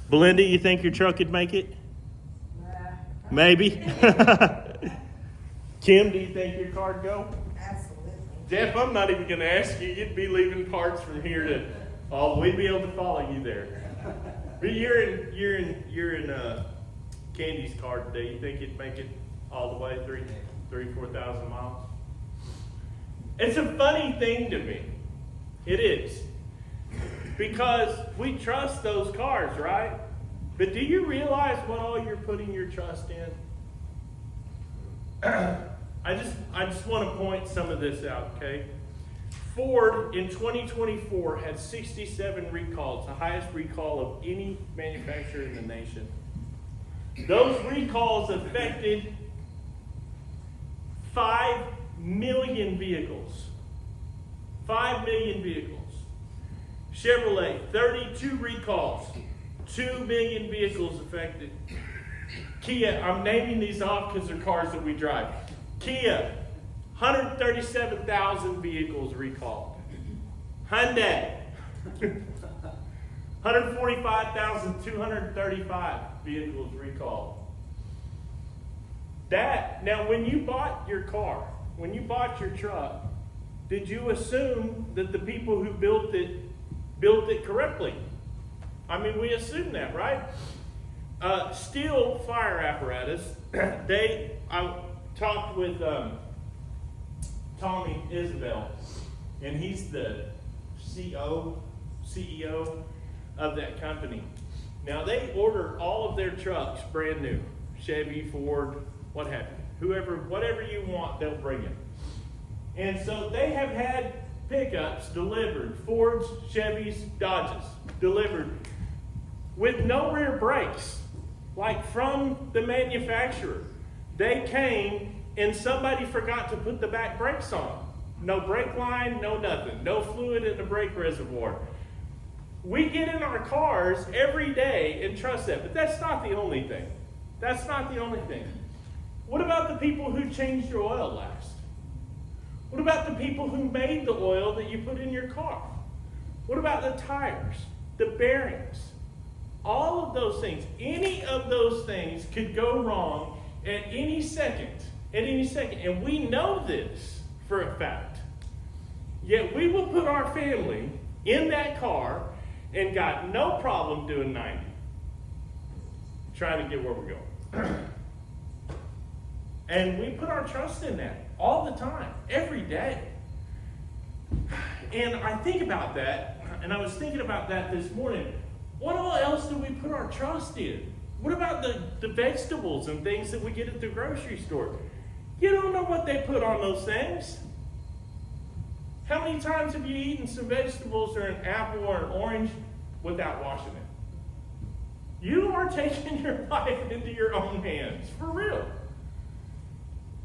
Belinda, you think your truck could make it? Nah. Maybe. Kim, do you think your car would go? Absolutely. Jeff, I'm not even going to ask you. You'd be leaving parts from here to we'd be able to follow you there. But you're in Candy's car today. You think you'd make it all the way 4,000 miles? It's a funny thing to me. It is. Because we trust those cars, right? But do you realize what all you're putting your trust in? I just want to point some of this out, okay? Ford in 2024 had 67 recalls, the highest recall of any manufacturer in the nation. Those recalls affected 5 million vehicles. 5 million vehicles. Chevrolet, 32 recalls, 2 million vehicles affected. Kia, I'm naming these off because they're cars that we drive. Kia, 137,000 vehicles recalled. Hyundai, 145,235 vehicles recalled. Now when you bought your car, when you bought your truck, did you assume that the people who built it correctly? I mean, we assume that, right? Steel fire apparatus, I talked with Tommy Isabel, and he's the CEO of that company. Now, they order all of their trucks brand new, Chevy, Ford, what have you. Whatever you want, they'll bring it. And so they have had pickups delivered, Fords, Chevys, Dodges, delivered with no rear brakes, like from the manufacturer. They came and somebody forgot to put the back brakes on. No brake line, no nothing, no fluid in the brake reservoir. We get in our cars every day and trust that, but that's not the only thing. That's not the only thing. What about the people who changed your oil last? What about the people who made the oil that you put in your car? What about the tires, the bearings? All of those things, any of those things could go wrong at any second. And we know this for a fact. Yet we will put our family in that car and got no problem doing 90. Trying to get where we're going. And we put our trust in that all the time, every day. And I think about that, and I was thinking about that this morning. What all else do we put our trust in? What about the vegetables and things that we get at the grocery store? You don't know what they put on those things. How many times have you eaten some vegetables or an apple or an orange without washing it? You are taking your life into your own hands, for real.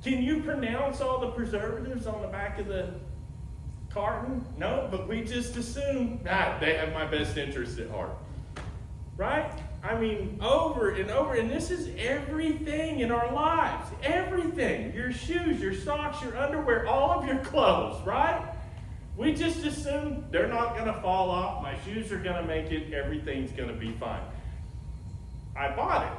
Can you pronounce all the preservatives on the back of the carton? No, but we just assume, they have my best interest at heart. Right? I mean, over and over, and this is everything in our lives. Everything. Your shoes, your socks, your underwear, all of your clothes, right? We just assume they're not going to fall off. My shoes are going to make it. Everything's going to be fine. I bought it,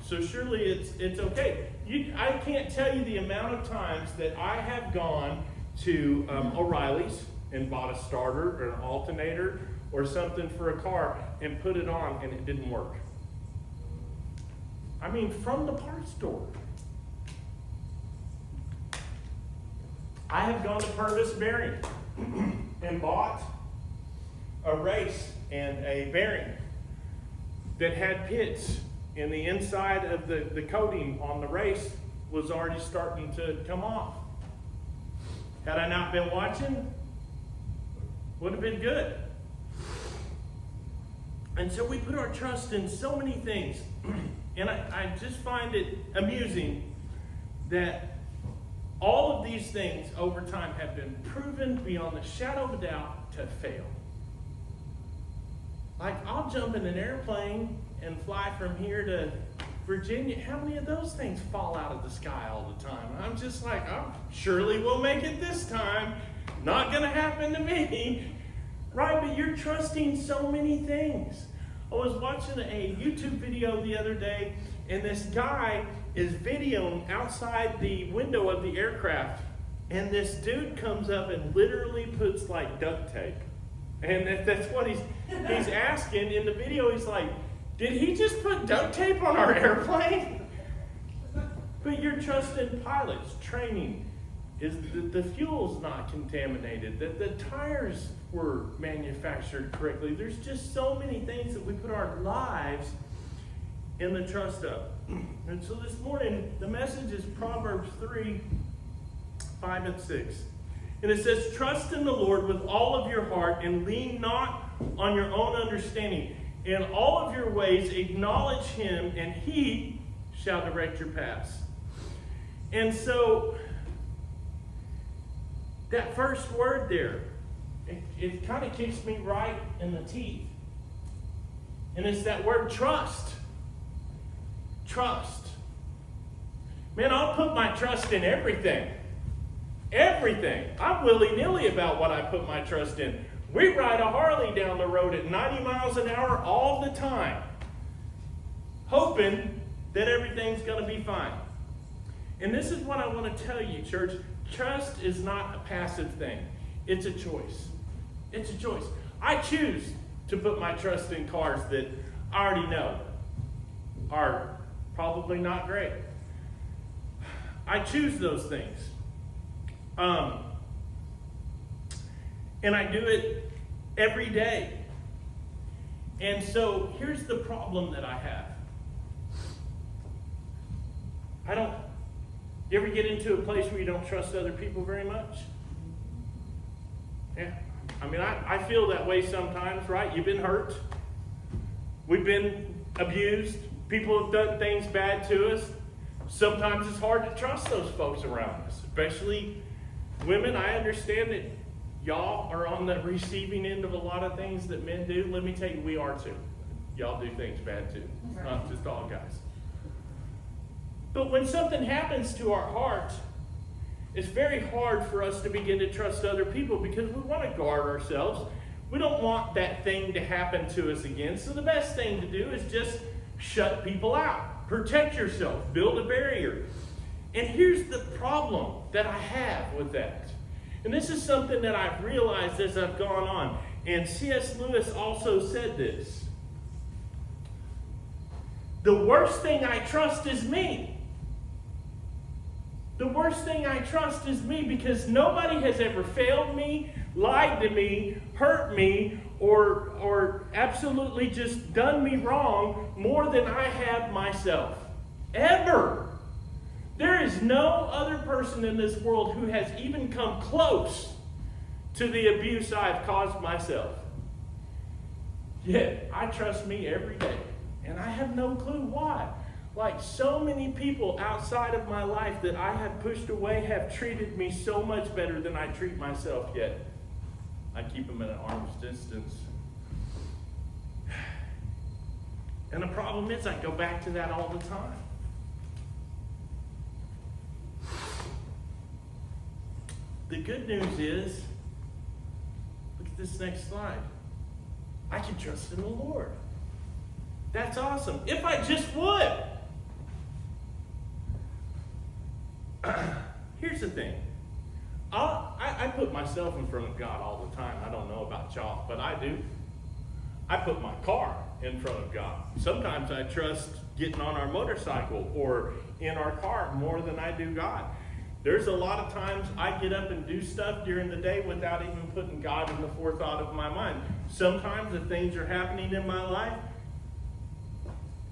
so surely it's okay. I can't tell you the amount of times that I have gone to O'Reilly's and bought a starter or an alternator or something for a car and put it on and it didn't work. I mean, from the parts store. I have gone to Purvis Bearing and bought a race and a bearing that had pits, and the inside of the coating on the race was already starting to come off. Had I not been watching, would have been good. And so we put our trust in so many things. And I just find it amusing that all of these things over time have been proven beyond the shadow of a doubt to fail. Like, I'll jump in an airplane and fly from here to Virginia. How many of those things fall out of the sky all the time? I'm just like, surely we'll make it this time. Not going to happen to me. Right? But you're trusting so many things. I was watching a YouTube video the other day, and this guy is videoing outside the window of the aircraft. And this dude comes up and literally puts like duct tape. And that's what he's asking in the video. He's like, did he just put duct tape on our airplane? But you're trusting pilots, training. Is the fuel's not contaminated, that the tires were manufactured correctly. There's just so many things that we put our lives in the trust of. And so this morning, the message is Proverbs 3, 5 and 6. And it says, trust in the Lord with all of your heart and lean not on your own understanding. In all of your ways acknowledge him, and he shall direct your paths. And so, that first word there, it kind of kicks me right in the teeth. And it's that word trust. Trust. Man, I'll put my trust in everything. Everything. I'm willy-nilly about what I put my trust in. We ride a Harley down the road at 90 miles an hour all the time, hoping that everything's going to be fine. And this is what I want to tell you, church. Trust is not a passive thing. It's a choice. It's a choice. I choose to put my trust in cars that I already know are probably not great. I choose those things. And I do it every day. And so here's the problem that I have. You ever get into a place where you don't trust other people very much? Yeah. I mean, I feel that way sometimes, right? You've been hurt. We've been abused. People have done things bad to us. Sometimes it's hard to trust those folks around us, especially women. I understand that y'all are on the receiving end of a lot of things that men do. Let me tell you, we are too. Y'all do things bad too. It's not just all guys. But when something happens to our heart, it's very hard for us to begin to trust other people because we want to guard ourselves. We don't want that thing to happen to us again. So the best thing to do is just shut people out. Protect yourself. Build a barrier. And here's the problem that I have with that. And this is something that I've realized as I've gone on. And C.S. Lewis also said this. The worst thing I trust is me. The worst thing I trust is me because nobody has ever failed me, lied to me, hurt me, or absolutely just done me wrong more than I have myself. Ever. There is no other person in this world who has even come close to the abuse I've caused myself. Yet, I trust me every day. And I have no clue why. Like so many people outside of my life that I have pushed away have treated me so much better than I treat myself, yet I keep them at an arm's distance. And the problem is I go back to that all the time. The good news is, look at this next slide. I can trust in the Lord. That's awesome. If I just would. Here's the thing. I put myself in front of God all the time. I don't know about y'all, but I do. I put my car in front of God. Sometimes I trust getting on our motorcycle or in our car more than I do God. There's a lot of times I get up and do stuff during the day without even putting God in the forethought of my mind. Sometimes if things are happening in my life,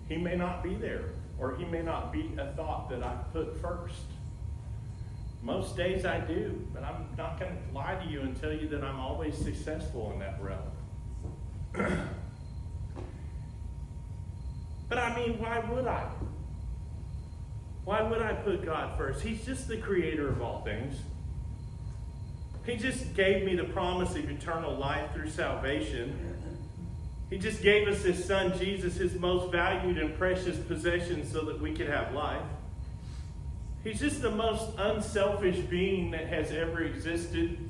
He may not be there, or He may not be a thought that I put first. Most days I do, but I'm not going to lie to you and tell you that I'm always successful in that realm. But I mean, why would I? Why would I put God first? He's just the creator of all things. He just gave me the promise of eternal life through salvation. He just gave us His Son, Jesus, His most valued and precious possession so that we could have life. He's just the most unselfish being that has ever existed.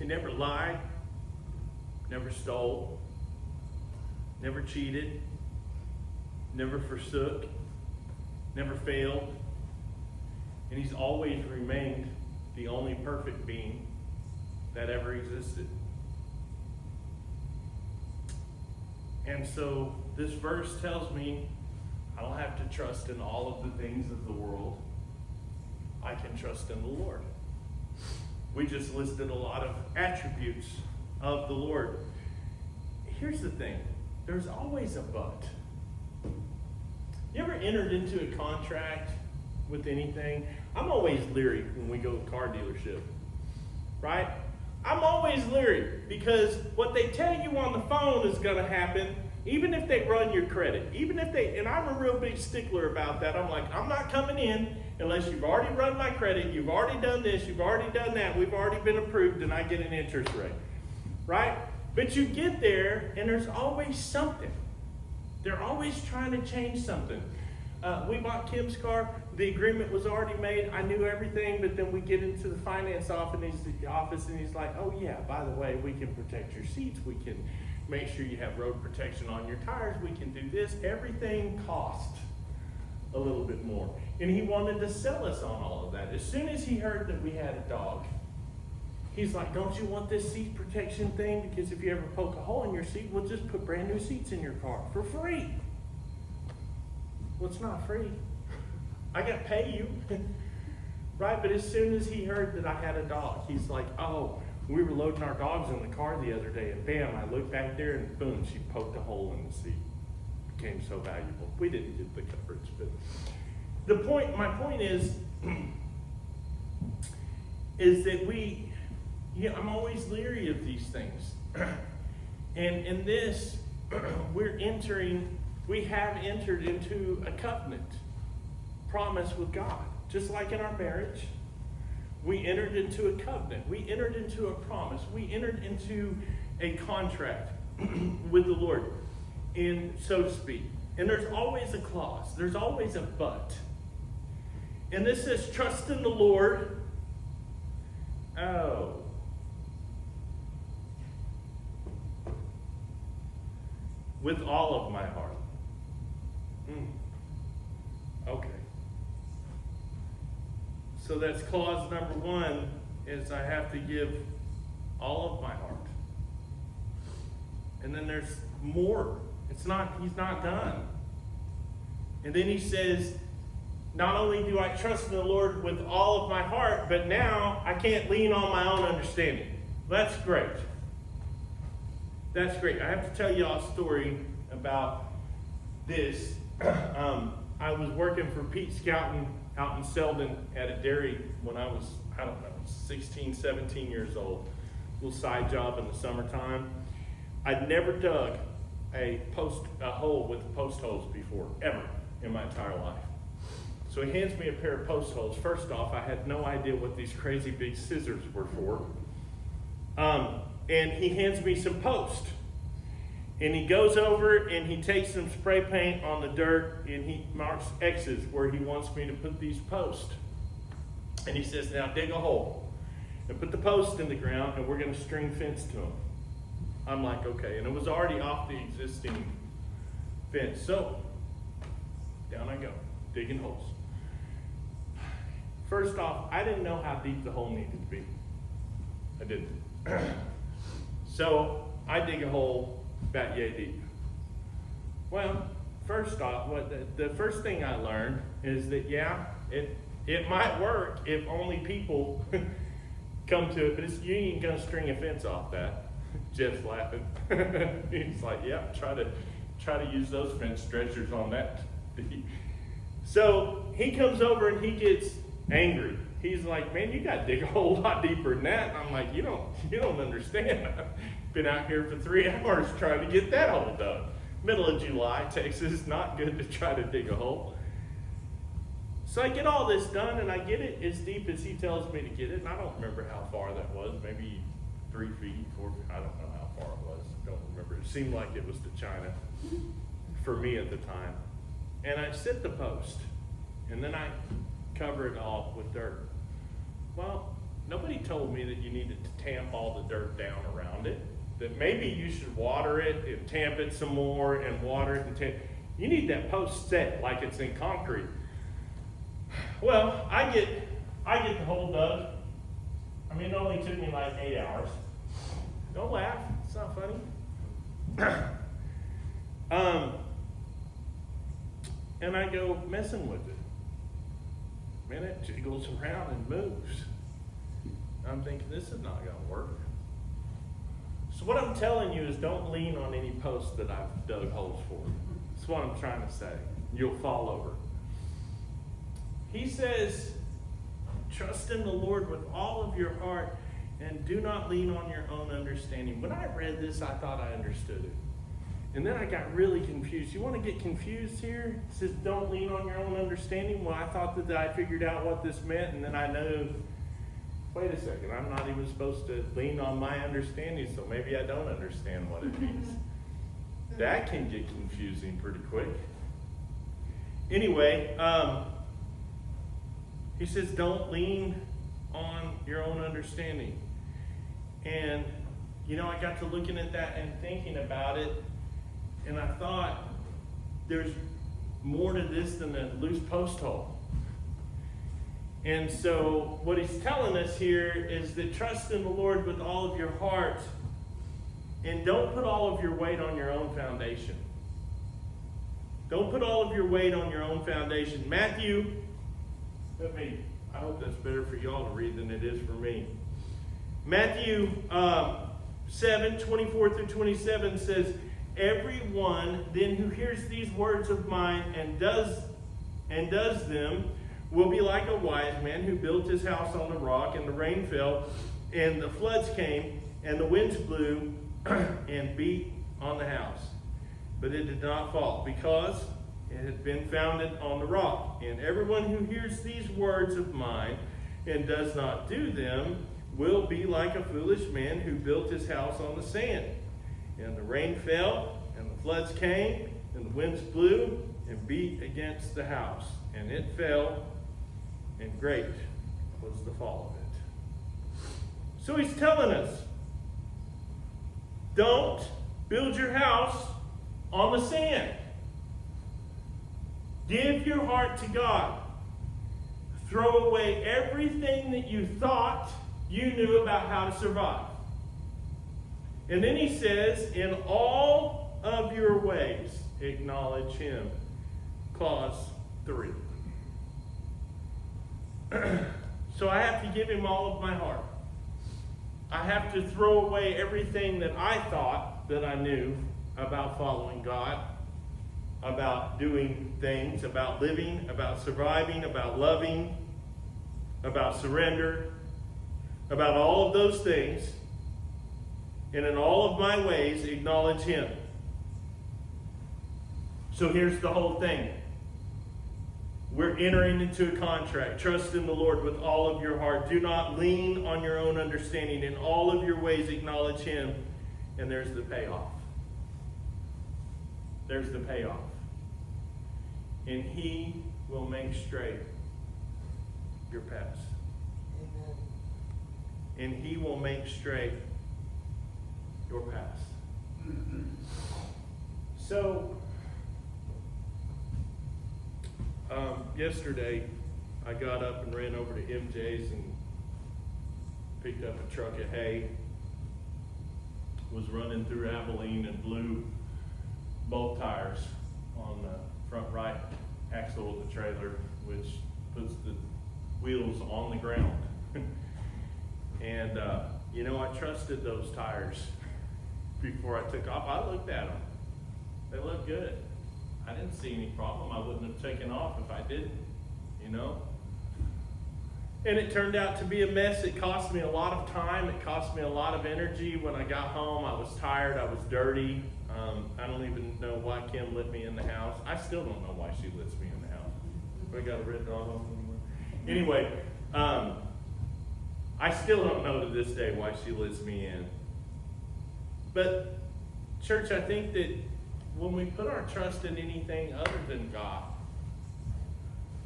He never lied, never stole, never cheated, never forsook, never failed. And he's always remained the only perfect being that ever existed. And so this verse tells me I don't have to trust in all of the things of the world. I can trust in the Lord. We just listed a lot of attributes of the Lord. Here's the thing. There's always a but. You ever entered into a contract with anything? I'm always leery when we go to a car dealership, right? I'm always leery because what they tell you on the phone is going to happen, even if they run your credit. And I'm a real big stickler about that. I'm like, I'm not coming in unless you've already run my credit, you've already done this, you've already done that, we've already been approved, and I get an interest rate, right? But you get there, and there's always something. They're always trying to change something. We bought Kim's car. The agreement was already made. I knew everything, but then we get into the finance office, and he's like, oh, yeah, by the way, we can protect your seats. We can make sure you have road protection on your tires. We can do this. Everything cost a little bit more. And he wanted to sell us on all of that. As soon as he heard that we had a dog, he's like, don't you want this seat protection thing? Because if you ever poke a hole in your seat, we'll just put brand new seats in your car for free. Well, it's not free. I got to pay you. Right? But as soon as he heard that I had a dog, he's like, oh, we were loading our dogs in the car the other day, and bam, I looked back there, and boom, she poked a hole in the seat. Became so valuable. We didn't get the coverage, but my point is that I'm always leery of these things. And in this, we have entered into a covenant promise with God. Just like in our marriage, we entered into a covenant. We entered into a promise. We entered into a contract with the Lord, so to speak. And there's always a clause. There's always a but. And this says, trust in the Lord. Oh. With all of my heart. Okay. So that's clause number 1, is I have to give all of my heart. And then there's more. He's not done. And then he says, not only do I trust in the Lord with all of my heart, but now I can't lean on my own understanding. That's great. That's great. I have to tell you all a story about this. I was working for Pete Scouten out in Selden at a dairy when I was, 16, 17 years old. Little side job in the summertime. I'd never dug a hole with post holes before, ever, in my entire life. So he hands me a pair of post holes. First off, I had no idea what these crazy big scissors were for. And he hands me some post. And he goes over and he takes some spray paint on the dirt and he marks X's where he wants me to put these posts. And he says, now dig a hole and put the post in the ground and we're going to string fence to them. I'm like, okay. And it was already off the existing fence. So down I go, digging holes. First off, I didn't know how deep the hole needed to be. I didn't. So I dig a hole about yay deep. Well, first off, the first thing I learned is that, it might work if only people come to it, but you ain't going to string a fence off that. Jeff's laughing. He's like, yeah, try to use those fence stretchers on that. So he comes over and he gets angry. He's like, man, you got to dig a whole lot deeper than that. And I'm like, you don't understand. I've been out here for 3 hours trying to get that hole done. Middle of July, Texas, not good to try to dig a hole. So I get all this done and I get it as deep as he tells me to get it. And I don't remember how far that was, maybe 3 feet, 4 feet. I don't know how far it was. Don't remember. It seemed like it was to China for me at the time. And I set the post and then I cover it all with dirt. Well, nobody told me that you needed to tamp all the dirt down around it. That maybe you should water it and tamp it some more and water it and tamp. You need that post set like it's in concrete. Well, I get the whole dug. I mean, it only took me like 8 hours. Don't laugh. It's not funny. And I go messing with it. Man, it jiggles around and moves. I'm thinking, this is not going to work. So what I'm telling you is don't lean on any posts that I've dug holes for. That's what I'm trying to say. You'll fall over. He says, trust in the Lord with all of your heart and do not lean on your own understanding. When I read this, I thought I understood it. And then I got really confused. You want to get confused here? It says, don't lean on your own understanding. Well, I thought that I figured out what this meant, and then I know, wait a second, I'm not even supposed to lean on my understanding, so maybe I don't understand what it means. That can get confusing pretty quick. Anyway, he says, don't lean on your own understanding. And, you know, I got to looking at that and thinking about it, and I thought, there's more to this than a loose post hole. And so what he's telling us here is that trust in the Lord with all of your heart, and don't put all of your weight on your own foundation. Don't put all of your weight on your own foundation. Matthew, I hope that's better for y'all to read than it is for me. Matthew 7:24-27 says, everyone then who hears these words of mine and does them will be like a wise man who built his house on the rock, and the rain fell, and the floods came, and the winds blew and beat on the house. But it did not fall, because it had been founded on the rock. And everyone who hears these words of mine and does not do them will be like a foolish man who built his house on the sand. And the rain fell, and the floods came, and the winds blew and beat against the house. And it fell, and great was the fall of it. So he's telling us, don't build your house on the sand. Give your heart to God. Throw away everything that you thought you knew about how to survive. And then he says, in all of your ways, acknowledge him. Clause 3. So I have to give him all of my heart. I have to throw away everything that I thought that I knew about following God, about doing things, about living, about surviving, about loving, about surrender, about all of those things. And in all of my ways, acknowledge him. So here's the whole thing. We're entering into a contract. Trust in the Lord with all of your heart. Do not lean on your own understanding. In all of your ways, acknowledge him. And there's the payoff. There's the payoff. And he will make straight your paths. Amen. And he will make straight your paths. So, yesterday, I got up and ran over to MJ's and picked up a truck of hay. Was running through Abilene and blew both tires on the front right axle of the trailer, which puts the wheels on the ground. And, I trusted those tires before I took off. I looked at them. They looked good. I didn't see any problem. I wouldn't have taken off if I didn't, And it turned out to be a mess. It cost me a lot of time. It cost me a lot of energy. When I got home, I was tired. I was dirty. I don't even know why Kim let me in the house. I still don't know why she lets me in the house. I got a red dog on anymore. Anyway, I still don't know to this day why she lets me in. But, church, I think that when we put our trust in anything other than God,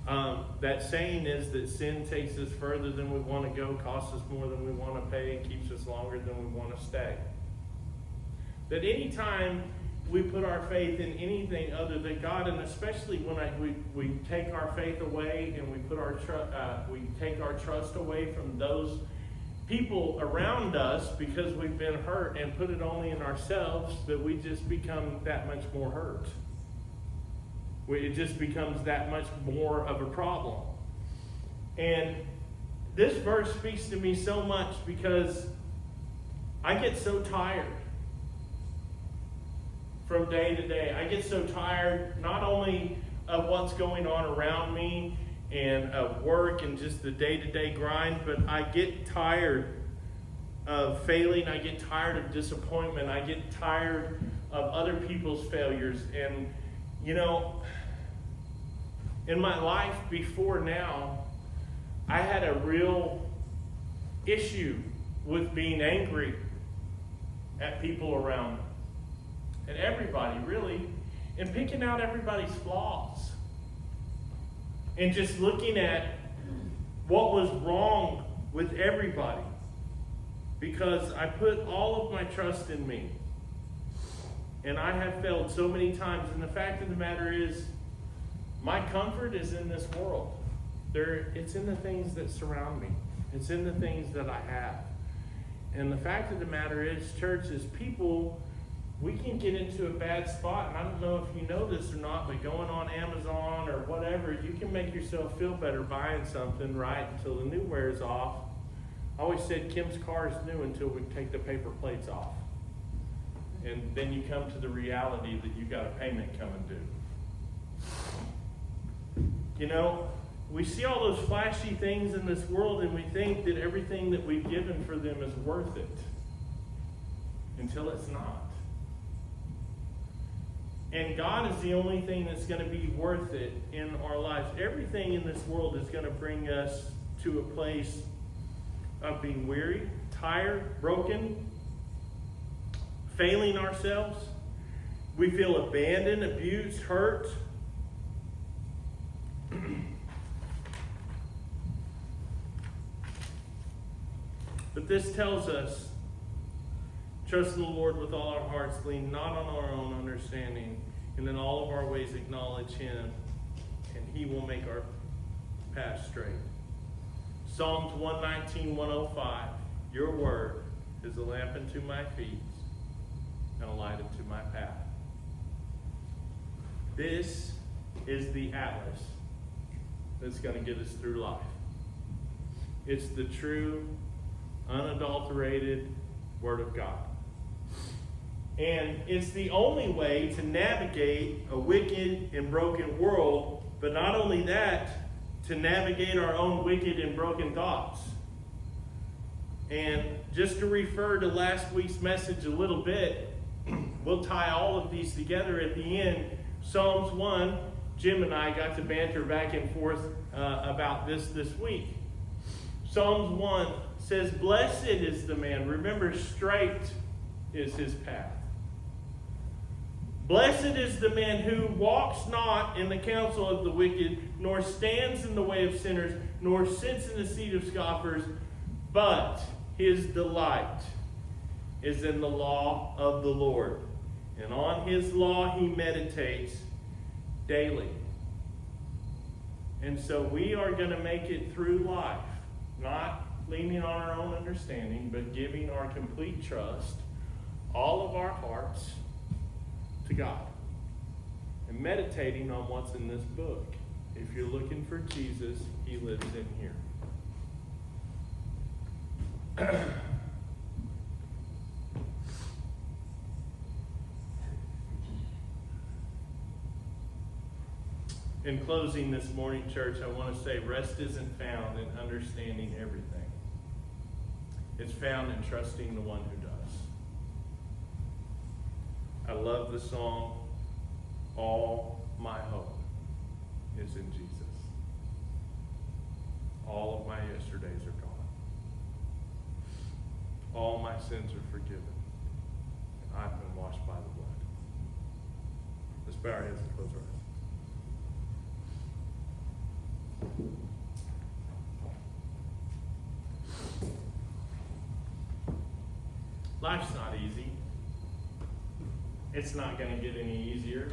That saying is that sin takes us further than we want to go, costs us more than we want to pay, and keeps us longer than we want to stay. That anytime we put our faith in anything other than God, and especially when we take our faith away and we take our trust away from those people around us because we've been hurt, and put it only in ourselves, that we just become that much more hurt. It just becomes that much more of a problem. And this verse speaks to me so much because I get so tired from day to day. I get so tired not only of what's going on around me and of work and just the day-to-day grind, but I get tired of failing. I get tired of disappointment. I get tired of other people's failures. And, you know, in my life before now, I had a real issue with being angry at people around me. And everybody, really. And picking out everybody's flaws. And just looking at what was wrong with everybody. Because I put all of my trust in me. And I have failed so many times. And the fact of the matter is, my comfort is in this world. It's in the things that surround me. It's in the things that I have. And the fact of the matter is, church, is people, we can get into a bad spot. And I don't know if you know this or not, but going on Amazon or whatever, you can make yourself feel better buying something, right, until the new wears off. I always said Kim's car is new until we take the paper plates off. And then you come to the reality that you've got a payment coming due. You know, we see all those flashy things in this world and we think that everything that we've given for them is worth it. Until it's not. And God is the only thing that's going to be worth it in our lives. Everything in this world is going to bring us to a place of being weary, tired, broken, failing ourselves. We feel abandoned, abused, hurt. But this tells us, trust in the Lord with all our hearts, lean not on our own understanding, and in all of our ways acknowledge Him, and He will make our path straight. Psalms 119, 105, your word is a lamp unto my feet and a light unto my path. This is the atlas that's going to get us through life. It's the true, unadulterated Word of God. And it's the only way to navigate a wicked and broken world, but not only that, to navigate our own wicked and broken thoughts. And just to refer to last week's message a little bit, we'll tie all of these together at the end. Psalms 1, Jim and I got to banter back and forth about this week. Psalms 1 says, blessed is the man. Remember, straight is his path. Blessed is the man who walks not in the counsel of the wicked, nor stands in the way of sinners, nor sits in the seat of scoffers, but his delight is in the law of the Lord. And on his law he meditates daily. And so we are going to make it through life, not leaning on our own understanding, but giving our complete trust, all of our hearts, to God. And meditating on what's in this book. If you're looking for Jesus, He lives in here. In closing this morning, church, I want to say rest isn't found in understanding everything. It's found in trusting the one who does. I love the song, All My Hope is in Jesus. All of my yesterdays are gone. All my sins are forgiven. And I've been washed by the blood. Let's bow our heads and close our eyes. Life's not easy. It's not going to get any easier.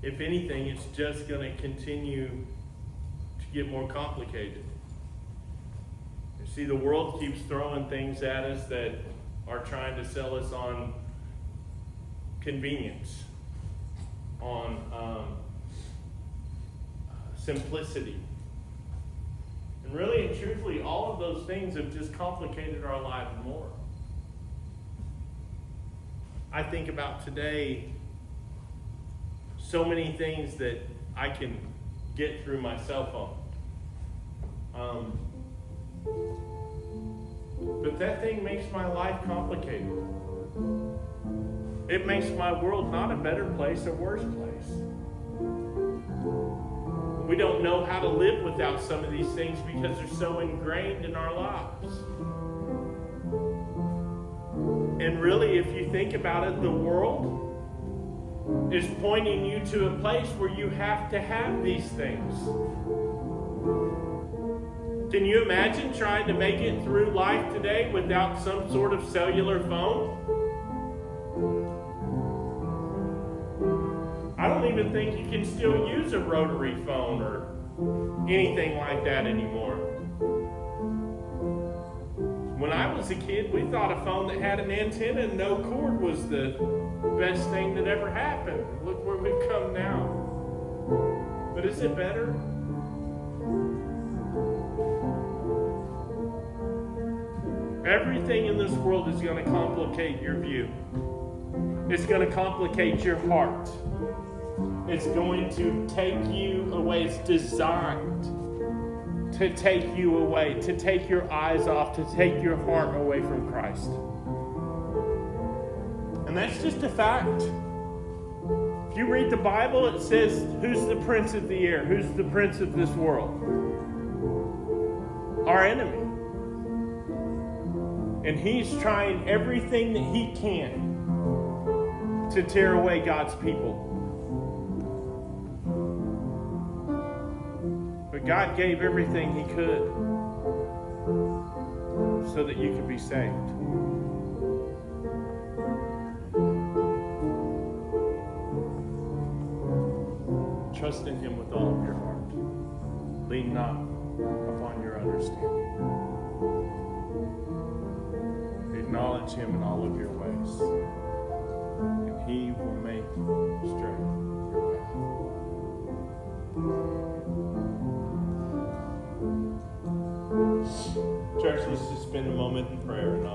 If anything, it's just going to continue to get more complicated. You see, the world keeps throwing things at us that are trying to sell us on convenience, on simplicity. And really and truthfully, all of those things have just complicated our lives more. I think about today, so many things that I can get through my cell phone. But that thing makes my life complicated. It makes my world not a better place, a worse place. We don't know how to live without some of these things because they're so ingrained in our lives. And really, if you think about it, the world is pointing you to a place where you have to have these things. Can you imagine trying to make it through life today without some sort of cellular phone? I don't even think you can still use a rotary phone or anything like that anymore. When I was a kid, we thought a phone that had an antenna and no cord was the best thing that ever happened. Look where we've come now. But is it better? Everything in this world is going to complicate your view. It's going to complicate your heart. It's going to take you away. It's designed to take you away, to take your eyes off, to take your heart away from Christ. And that's just a fact. If you read the Bible, it says, who's the prince of the air? Who's the prince of this world? Our enemy. And he's trying everything that he can to tear away God's people. But God gave everything he could so that you could be saved. Trust in him with all of your heart. Lean not upon your understanding. Acknowledge him in all of your ways, and he will make straight your path. Church, let's just spend a moment in prayer and